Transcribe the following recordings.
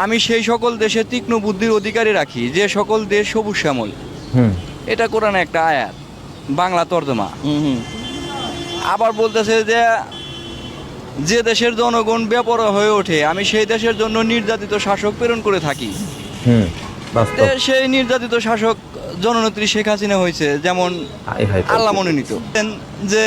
আমি সেই সকল দেশে তীক্ষ্ণ বুদ্ধির অধিকারী রাখি যে সকল দেশ সবুজ শ্যামল। এটা কোরআনে একটা আয়াত, বাংলা তর্জমা। আবার বলতেছে যে যে দেশের জনগণ বেপরোয়া হয়ে ওঠে আমি সেই দেশের জন্য নির্যাতিত শাসক প্রেরণ করে থাকি। সেই নির্যাতিত শাসক জননেত্রী শেখ হাসিনা হয়েছে, যেমন আল্লাহ মনোনীত। যে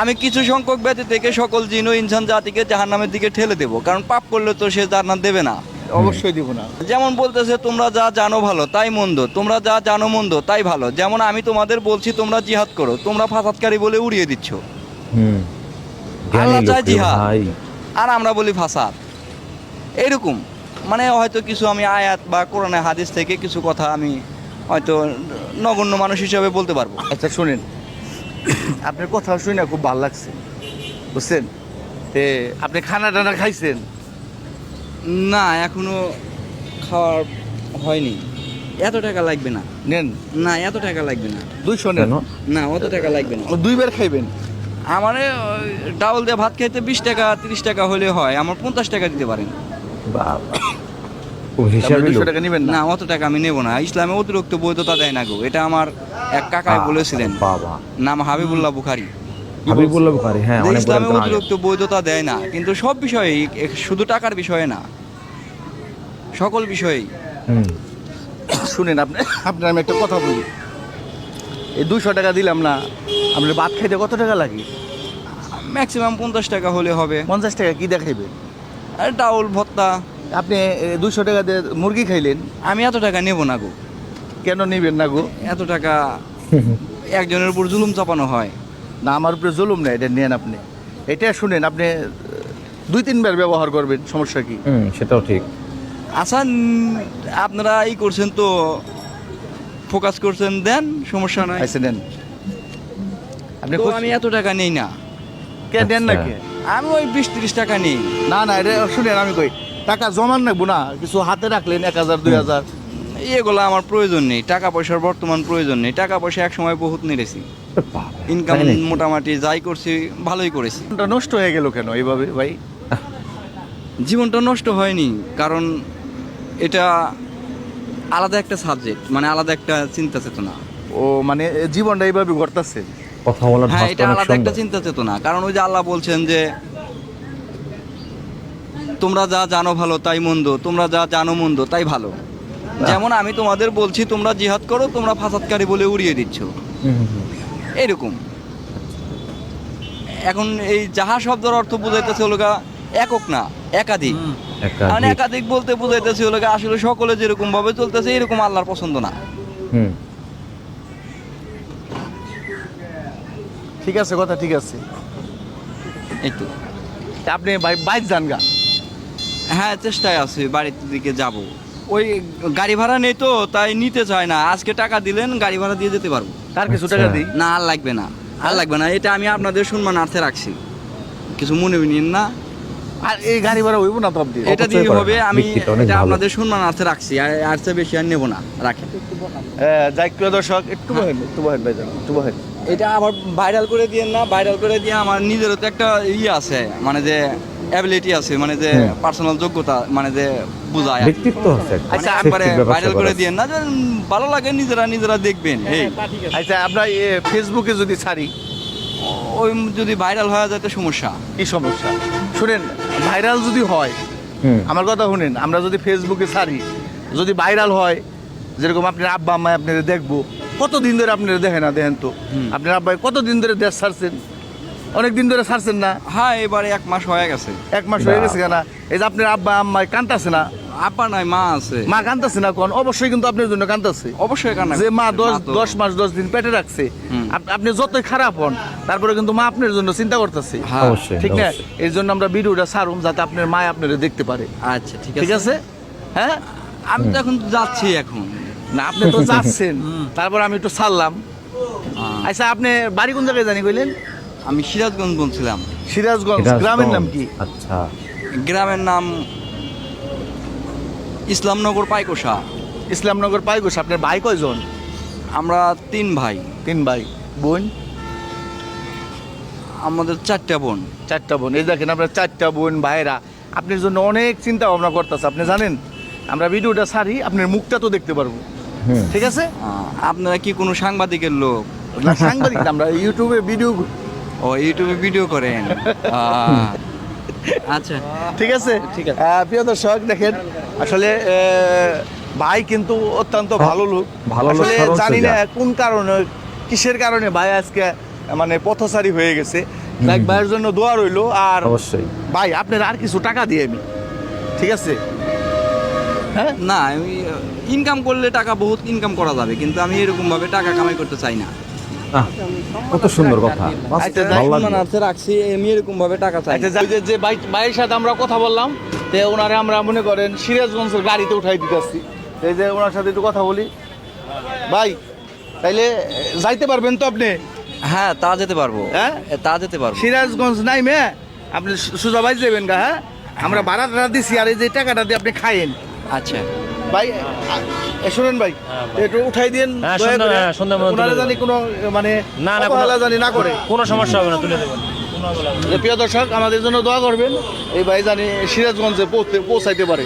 আমি কিছু সংখ্যক ব্যক্তি থেকে সকল জিন ও ইনসান জাতিকে জাহান্নামের দিকে ঠেলে দেব, কারণ পাপ করলে তো সে জান্নাত দেবে না। অবশ্যই দিব না। যেমন বলতেছে তোমরা যা জানো ভালো তাই মন্দ, তোমরা যা জানো মন্দ তাই ভালো। যেমন আমি তোমাদের বলছি তোমরা জিহাদ করো, তোমরা ফাসাদকারী বলে উড়িয়ে দিচ্ছ। আল্লাহ চায় জিহাদ আর আমরা বলি ফাসাদ। এইরকম মানে হয়তো কিছু আমি আয়াত বা কোরআনে হাদিস থেকে কিছু কথা আমি হয়তো নগণ্য মানুষ হিসেবে বলতে পারবো। আচ্ছা শুনেন, আপনার কথা শুনে খুব ভালো লাগছে, বুঝছেন? আপনি খানা টানা খাইছেন? না, এখনো খাওয়ার হয়নি। এত টাকা লাগবে না। নেন না, এত টাকা লাগবে না। 200 নেন। না, অত টাকা লাগবে না। 2 বার খাইবেন? আমার ডাউল দিয়ে ভাত খাইতে 20 টাকা 30 টাকা হলে হয়, আমার 50 টাকা দিতে পারেন। হিসাবে 200 টাকা নেবেন না? না, অত টাকা আমি নেব না। ইসলামে অতিরিক্ত বৈধতা দেয় না গো। এটা আমার এক কাকাই বলেছিলেন, নাম হাবিবুল্লাহ বুখারী। হ্যাঁ, ইসলামে অতিরিক্ত বৈধতা দেয় না, কিন্তু সব বিষয়ে, শুধু টাকার বিষয়ে না, সকল বিষয়েই। শুনেন, আপনার আমি একটা কথা বলি। এই 200 টাকা দিলাম না, আপনার ভাত খাইতে কত টাকা লাগে? ম্যাক্সিমাম 50 টাকা হলে হবে। 50 টাকা কি দেখাইবে? আর ডাউল ভর্তা। আপনি 200 টাকা দিয়ে মুরগি খাইলেন। আমি এত টাকা নেব না গো। কেন নেবেন না গো? এত টাকা একজনের উপর জুলুম চাপানো হয় না, আমার উপরে জুলুম না, এটা নেন আপনি। এটা শুনেন, আপনি 2-3 বার ব্যবহার করবেন, সমস্যা কি? সেটাও ঠিক। আচ্ছা, আপনারা করছেন তো, ফোকাস করছেন, দেন, সমস্যা নাই। আচ্ছা নেন আপনি। আমি এত টাকা নেই না। কে দেন না কে? আমি ওই 20-30 টাকা নেই। না না, এটা শুনেন, আমি কই টাকা জমান রাখবো না, কিছু হাতে রাখলেন 1000-2000। এগুলো আমার প্রয়োজন নেই। টাকা পয়সার বর্তমান প্রয়োজন নেই। টাকা পয়সা এক সময় বহুত নেড়েছি, ইনকাম মোটামুটি যাই করছি ভালোই করেছি। নষ্ট হয়ে গেল কেন এইভাবে ভাই? জীবনটা নষ্ট হয়নি, কারণ এটা আলাদা একটা সাবজেক্ট, মানে আলাদা একটা চিন্তা চেতনা। ও মানে জীবনটা এইভাবে ঘটতেছে? কথা বলার হ্যাঁ, এটা আলাদা একটা চিন্তা চেতনা। কারণ ওই যে আল্লাহ বলছেন যে তোমরা যা জানো ভালো তাই মন্দ, তোমরা যা জানো মন্দ তাই ভালো। যেমন আমি তোমাদের বলছি তোমরা জিহাদ করো, তোমরা ফাসাদকারী বলে উড়িয়ে দিচ্ছ। এইরকম। এখন এই যাহা শব্দের অর্থ বুঝাইতেছে হলো একক না, একাধিক। মানে একাধিক বলতে বুঝাইতেছে হলো আসলে সকলে যেরকম ভাবে চলতেছে এরকম আল্লাহর পছন্দ না। ঠিক আছে, কথা ঠিক আছে। এই তো। আপনি বাইক যান গা? হ্যাঁ, চেষ্টায় আছি, বাড়ির দিকে যাব। ওই গাড়ি ভাড়া নেই তো, তাই নিতে চায় না। আজকে টাকা দিলেন, গাড়ি ভাড়া দিয়ে যেতে পারবো। তার কিছু টাকা দিই? না, আর লাগবে না, আর লাগবে না। এটা আমি আপনাদের সম্মানার্থে রাখছি, কিছু মনে নিন না। আর এই গাড়ি ভাড়া হইব না তো আপনি? এটা দিয়ে হবে, আমি এটা আপনাদের সম্মানার্থে রাখছি, আর চেয়ে বেশি আর নেব না, রাখেন। যাই প্রিয় দর্শক, একটু বহেন ভাই, একটু বহেন। এটা আবার ভাইরাল করে দিয়েন না। ভাইরাল করে দিয়ে আমার নিজেরও তো একটা আছে, মানে যে অ্যাবিলিটি আছে, মানে যে পার্সোনাল যোগ্যতা, মানে যে বোঝায়, ব্যক্তিত্ব আছে। আচ্ছা, একবারে ভাইরাল করে দিয়েন না, যে ভালো লাগে নিজেরা দেখবেন। আচ্ছা, আমরা ফেসবুকে যদি ছাড়ি, ওই যদি ভাইরাল হয়ে যায় তো সমস্যা। কি সমস্যা? শুনেন, ভাইরাল যদি হয়, আমার কথা শুনেন, আমরা যদি ফেসবুকে ছাড়ি, যদি ভাইরাল হয়, যেরকম আপনার আব্বা আম্মা আপনারা দেখবো, কতদিন ধরে আপনারা দেখেন না? দেখেন তো, আপনার আব্বাই কতদিন ধরে দেশ ছাড়ছেন? অনেক দিন ধরে ছাড়ছেন না? হ্যাঁ, এবারে 1 মাস হয়ে গেছে। 1 মাস হয়ে গেছে কেন? এই যে আপনার আব্বা আম্মা কান্তাছে না? আব্বা নাই, মা আছে। মা কান্তাছে না? কোন অবশ্যই কিন্তু আপনার জন্য কান্তাছে। অবশ্যই কান্না। যে মা 10 মাস 10 দিন পেটে রাখছে, আপনি যতই খারাপ হন, তারপরে কিন্তু মা আপনার জন্য চিন্তা করতেছে, ঠিক না? এই জন্য আমরা ভিডিওটা ছাড়ুম, যাতে আপনার মা আপনারা দেখতে পারে। আচ্ছা, ঠিক আছে। হ্যাঁ, আমি তো এখন যাচ্ছি। এখন না, আপনি তো যাচ্ছেন, তারপর আমি একটু ছাড়লাম। আচ্ছা, আপনি বাড়ি কোন জায়গায় জানি কইলেন? আমি সিরাজগঞ্জ বলছিলাম। সিরাজগঞ্জ। গ্রামের নাম কি? আচ্ছা, গ্রামের নাম ইসলামনগর পাইকোষা। ইসলামনগর পাইকোষা। আপনার ভাই কয়জন? আমরা 3 ভাই। 3 ভাই। বোন? আমাদের 4টা বোন। 4টা বোন। এই দেখেন, আপনার 4টা বোন ভাইরা আপনার জন্য অনেক চিন্তা ভাবনা করতেছে, আপনি জানেন? আমরা ভিডিওটা ছাড়ি আপনার মুখটা তো দেখতে পারবো, হুম। ঠিক আছে? আপনারা কি কোনো সাংবাদিকের লোক? না, সাংবাদিক না, আমরা ইউটিউবে ভিডিও, ও ইউটিউবে ভিডিও করেন? আচ্ছা ঠিক আছে? ঠিক আছে। প্রিয় দর্শক দেখেন, আসলে ভাই কিন্তু অত্যন্ত ভালো লোক। ভালো লোক, আসলে সরল জানি না সোজা। কোন কারণে, কিসের কারণে ভাই আজকে মানে পথচারী হয়ে গেছে। লাইক ভাইয়ের জন্য দোয়া রইলো। আর অবশ্যই। ভাই আপনার আর কিছু টাকা দিয়ে আমি, ঠিক আছে? হ্যাঁ, না, আমি ইনকাম করলে টাকা বহুত ইনকাম করা যাবে, কিন্তু আমি এরকম ভাবে টাকা কামাই করতে চাই না। আহ, কত সুন্দর কথা, বাহ, আচ্ছা, ভালো সম্মান লাগলো। আছে রাখছি, আমি এরকম ভাবে টাকা চাই আচ্ছা, না। যে ভাইয়ের সাথে আমরা কথা বললাম, তে ওনারে আমরা মনে করেন সিরাজগঞ্জের গাড়িতে উঠাই দিতেছি। এই যে ওনার সাথে একটু কথা বলি। ভাই তাইলে যাইতে পারবেন তো আপনি? হ্যাঁ, তা যেতে পারবো। হ্যাঁ? তা যেতে পারবো। সিরাজগঞ্জ নাই মে আপনি সোজা ভাই যাবেন গা। হ্যাঁ, আমরা ভাড়াটা দিছি, আর এই যে টাকাটা দিয়ে আপনি খাইয়েন। আচ্ছা, ভাই শুনেন ভাই, একটু উঠাই দিন হ্যাঁ, দয়া করে। সন্ধ্যা মতো ওনারা তুলে জানি কোনো মানে না, না, অবহেলা জানি না করে। কোনো সমস্যা হবে না, তুলে দেবেন। প্রিয় দর্শক, আমাদের জন্য দোয়া করবেন, এই ভাই জানি সিরাজগঞ্জে পৌঁছাইতে পারে।